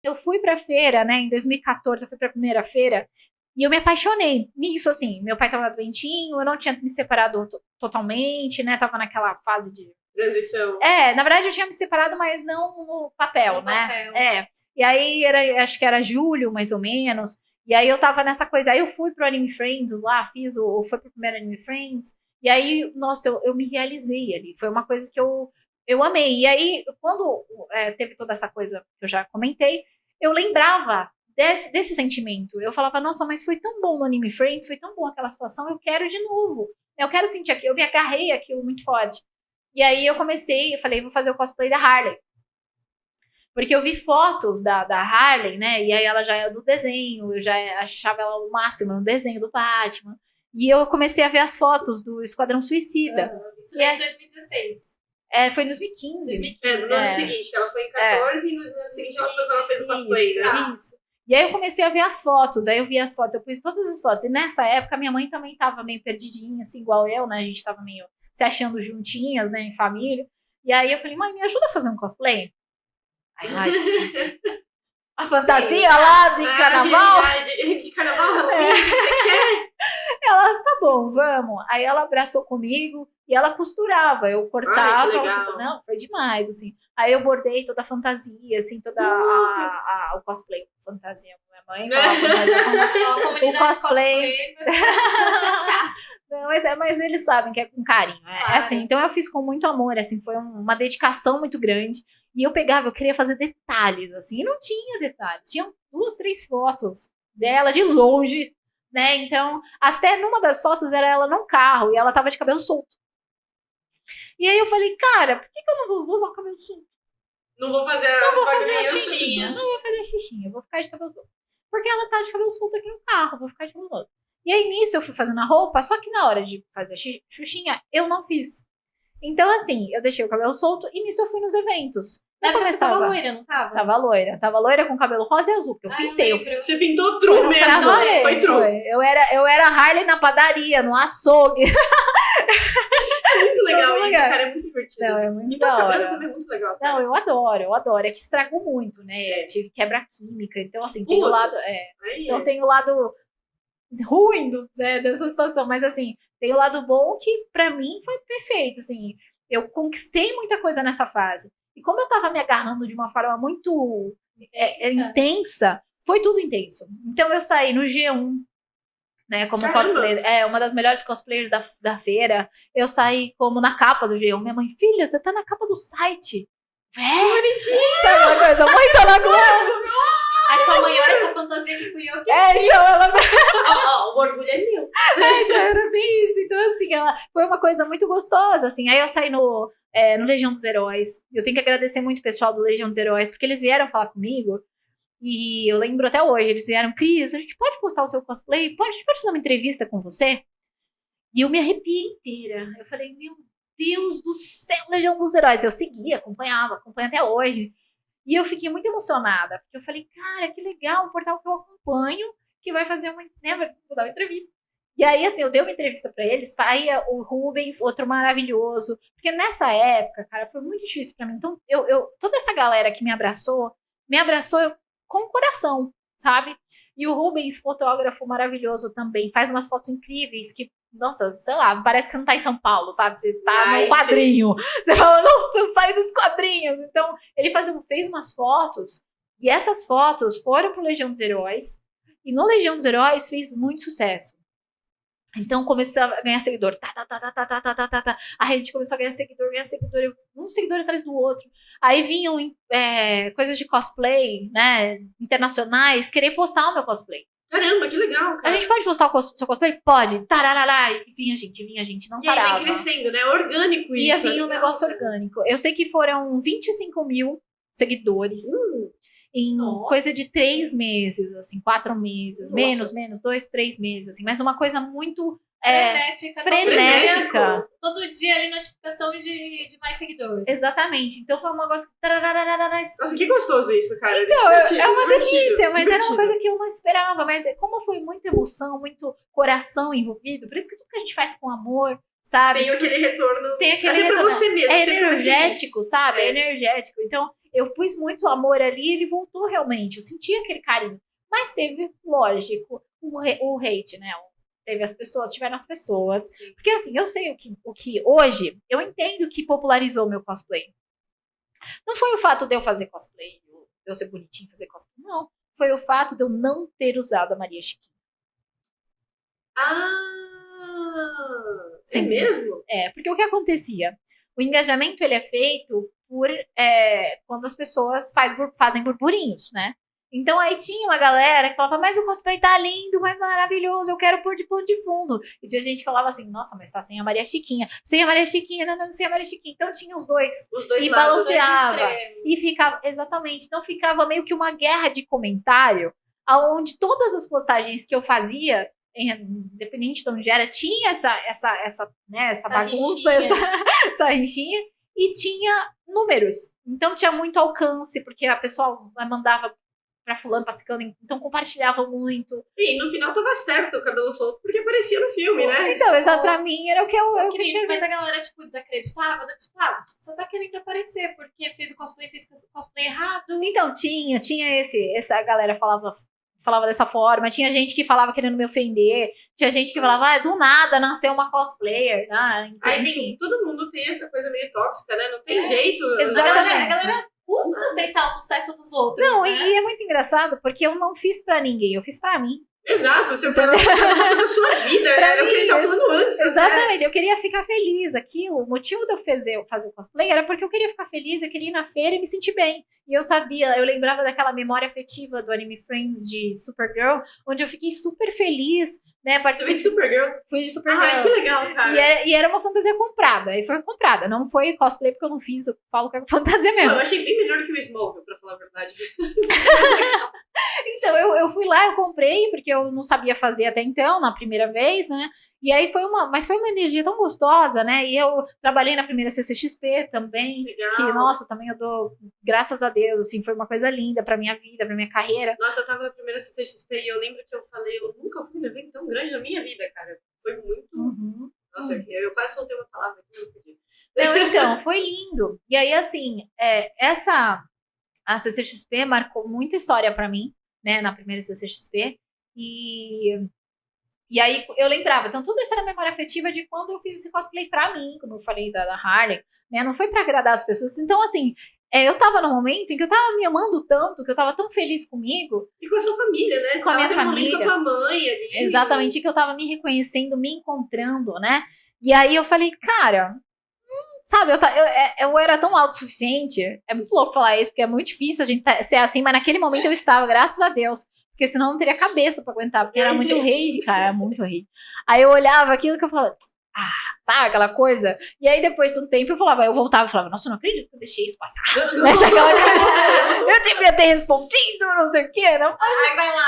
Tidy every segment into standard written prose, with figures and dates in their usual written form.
eu fui pra feira, né, em 2014, eu fui pra primeira feira, e eu me apaixonei nisso, assim, meu pai tava doentinho, eu não tinha me separado totalmente, né, tava naquela fase de... Transição. Na verdade eu tinha me separado, mas não no papel, né? Papel. E aí, acho que era julho, mais ou menos, e aí eu tava nessa coisa, aí eu fui pro Anime Friends lá, foi pro primeiro Anime Friends, e aí, nossa, eu me realizei ali, foi uma coisa que eu amei, e aí, quando teve toda essa coisa que eu já comentei, eu lembrava desse sentimento. Eu falava, nossa, mas foi tão bom no Anime Friends, foi tão bom aquela situação, eu quero de novo. Eu quero sentir aquilo, eu me agarrei aquilo muito forte. E aí eu falei, vou fazer o cosplay da Harley. Porque eu vi fotos da Harley, né? E aí ela já é do desenho, eu já achava ela o máximo no desenho do Batman. E eu comecei a ver as fotos do Esquadrão Suicida. Isso é em 2016. Foi em 2015. No ano seguinte, ela foi em 14 e no ano seguinte ela foi quando ela fez o cosplay. Isso. E aí eu comecei a ver as fotos, aí eu vi as fotos, eu pus todas as fotos. E nessa época minha mãe também tava meio perdidinha, assim, igual eu, né? A gente tava meio se achando juntinhas, né, em família. E aí eu falei, mãe, me ajuda a fazer um cosplay? Aí, a fantasia lá de carnaval. De carnaval, você quer? Ela, tá bom, vamos. Aí ela abraçou comigo e ela costurava, eu cortava. Não, foi demais, assim. Aí eu bordei toda a fantasia, assim, toda o cosplay, fantasia. Minha mãe falava fantasia, o cosplay. Não, mas eles sabem que é com carinho. Claro. Assim, então eu fiz com muito amor, assim, foi uma dedicação muito grande. E eu queria fazer detalhes, assim, e não tinha detalhes. Tinham 2, 3 fotos dela de longe, né? Então, até numa das fotos era ela num carro e ela tava de cabelo solto. E aí eu falei, cara, por que eu não vou usar o cabelo solto? Não vou fazer a xuxinha. Não vou fazer a xuxinha, eu vou ficar de cabelo solto. Porque ela tá de cabelo solto aqui no carro, eu vou ficar de cabelo solto. E aí nisso eu fui fazendo a roupa, só que na hora de fazer a xuxinha, eu não fiz. Então, assim, eu deixei o cabelo solto e nisso eu fui nos eventos. Eu começava... Você tava loira, não tava? Tava loira com cabelo rosa e azul, que eu pintei. Você pintou true mesmo, foi true. Eu era Harley na padaria, no açougue. Muito legal isso, cara, é muito divertido. Não, é muito e da hora. Também é muito legal. Cara. Não, eu adoro. É que estragou muito, né? Tive quebra química, então assim, tem o lado... Então tem o lado ruim dessa situação, mas assim, tem o lado bom que pra mim foi perfeito, assim, eu conquistei muita coisa nessa fase, e como eu tava me agarrando de uma forma muito intensa, foi tudo intenso, então eu saí no G1, né, como cosplayer, uma das melhores cosplayers da feira, eu saí como na capa do G1, minha mãe, filha, você tá na capa do site, isso é uma coisa muito na Globo. A sua mãe, olha essa fantasia que fui eu que fiz. Então ela... o orgulho é meu. Então era bem isso. Então, assim, foi uma coisa muito gostosa, assim. Aí eu saí no Legião dos Heróis. Eu tenho que agradecer muito o pessoal do Legião dos Heróis, porque eles vieram falar comigo. E eu lembro até hoje, eles vieram, Cris, a gente pode postar o seu cosplay? A gente pode fazer uma entrevista com você? E eu me arrepiei inteira. Eu falei, meu Deus do céu, Legião dos Heróis. Eu seguia, acompanho até hoje. E eu fiquei muito emocionada, porque eu falei, cara, que legal, um portal que eu acompanho, que vai fazer vou dar uma entrevista. E aí, assim, eu dei uma entrevista pra eles, aí o Rubens, outro maravilhoso, porque nessa época, cara, foi muito difícil pra mim. Então, toda essa galera que me abraçou com o coração, sabe? E o Rubens, fotógrafo maravilhoso também, faz umas fotos incríveis que, nossa, sei lá, parece que você não tá em São Paulo, sabe? Você tá no quadrinho. Sim. Você fala, nossa, eu saio dos quadrinhos. Então, ele fez umas fotos, e essas fotos foram pro Legião dos Heróis, e no Legião dos Heróis fez muito sucesso. Então, comecei a ganhar seguidor. A gente começou a ganhar seguidor, um seguidor atrás do outro. Aí vinham coisas de cosplay, né, internacionais, querer postar o meu cosplay. Caramba, que legal, cara. A gente pode postar o seu cosplay? Pode. Tararará. E vinha gente, não parava. E aí vem crescendo, né? Orgânico isso. Ia vir um negócio orgânico. Eu sei que foram 25 mil seguidores em coisa de 3 meses, assim, 4 meses. Nossa. Menos, 2, 3 meses, assim. Mas uma coisa muito... frenética. Todo dia ali notificação de mais seguidores. Exatamente. Então foi um negócio... Nossa, que gostoso isso, cara. Então, é uma delícia, mas era uma coisa que eu não esperava. Mas como foi muita emoção, muito coração envolvido, por isso que tudo que a gente faz com amor, sabe? Tem aquele retorno. Tem aquele retorno. Pra você mesmo. É energético, sabe? É energético. Então, eu pus muito amor ali, ele voltou realmente, eu senti aquele carinho. Mas teve, lógico, o hate, né? Tiveram as pessoas. Porque assim, eu sei o que hoje, eu entendo que popularizou o meu cosplay. Não foi o fato de eu fazer cosplay, de eu ser bonitinho e fazer cosplay, não. Foi o fato de eu não ter usado a Maria Chiquinha. É mesmo? Porque o que acontecia? O engajamento, ele é feito por quando as pessoas fazem burburinhos, né? Então aí tinha uma galera que falava, mas o cosplay tá lindo, mas maravilhoso, eu quero pôr de plano de fundo. E tinha gente que falava assim, nossa, mas tá sem a Maria Chiquinha. Sem a Maria Chiquinha, não, sem a Maria Chiquinha. Então tinha os dois. E lados, balanceava. E ficava, exatamente, então ficava meio que uma guerra de comentário, onde todas as postagens que eu fazia, independente de onde era, tinha essa bagunça, essa rixinha, e tinha números. Então tinha muito alcance, porque a pessoa mandava pra fulano, pra ciclano, então compartilhava muito. E no final tava certo o cabelo solto, porque aparecia no filme, né? Então, exato, pra mim era o que eu queria. Mas a galera, tipo, desacreditava, tipo, só tá querendo aparecer, porque fez o cosplay errado. Então, tinha essa galera falava dessa forma, tinha gente que falava querendo me ofender, tinha gente que falava, do nada nasceu uma cosplayer, então, enfim. Todo mundo tem essa coisa meio tóxica, né? Não tem jeito. Exatamente. A galera custa aceitar o sucesso dos outros. Não, né? e é muito engraçado, porque eu não fiz pra ninguém, eu fiz pra mim. Exato, você falou da sua vida, era o que a gente tava falando antes. Exatamente, né? Eu queria ficar feliz. O motivo de eu fazer o cosplay era porque eu queria ficar feliz, eu queria ir na feira e me sentir bem. E eu lembrava daquela memória afetiva do anime Friends de Supergirl, onde eu fiquei super feliz, né? Você veio de Supergirl? Fui de Supergirl. Ai, que legal, cara. E era uma fantasia comprada, e foi comprada. Não foi cosplay porque eu não fiz, eu falo que é fantasia mesmo. Eu achei bem melhor que o Smallville, pra falar a verdade. Então, eu fui lá, eu comprei, porque eu não sabia fazer até então, na primeira vez, né? E aí foi uma energia tão gostosa, né? E eu trabalhei na primeira CCXP também, Legal. Que, nossa, também eu dou, graças a Deus, assim, foi uma coisa linda pra minha vida, pra minha carreira. Nossa, eu tava na primeira CCXP e eu lembro que eu falei, eu nunca fui num evento tão grande na minha vida, cara. Foi muito... Nossa, eu quase soltei uma palavra que eu não podia. Não, então, foi lindo. E aí, assim, a CCXP marcou muita história pra mim, né, na primeira CCXP, e aí eu lembrava, então tudo isso era memória afetiva de quando eu fiz esse cosplay pra mim, como eu falei da Harley, né, não foi pra agradar as pessoas, então assim, eu tava num momento em que eu tava me amando tanto, que eu tava tão feliz comigo. E com a sua família, né? Você com a minha família. Com a tua mãe ali. Exatamente, que eu tava me reconhecendo, me encontrando, né, e aí eu falei, cara... Sabe, eu era tão autossuficiente. É muito louco falar isso, porque é muito difícil a gente ser assim, mas naquele momento eu estava, graças a Deus. Porque senão eu não teria cabeça pra aguentar, porque era muito rage, cara, era muito rage. Aí eu olhava aquilo que eu falava, sabe aquela coisa? E aí depois de um tempo eu voltava e falava, nossa, eu não acredito que eu deixei isso passar. Aquela coisa, eu devia ter respondido, não sei o quê, não. Aí vai lá,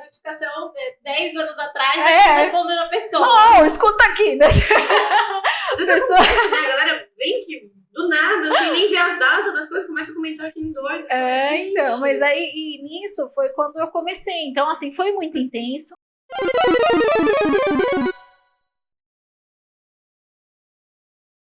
notificação 10 anos atrás, respondendo a pessoa. Não, escuta aqui, né? A galera vem que do nada, assim, nem vê as datas das coisas, começa a comentar que nem doido. Então, mas aí e nisso foi quando eu comecei. Então, assim, foi muito intenso.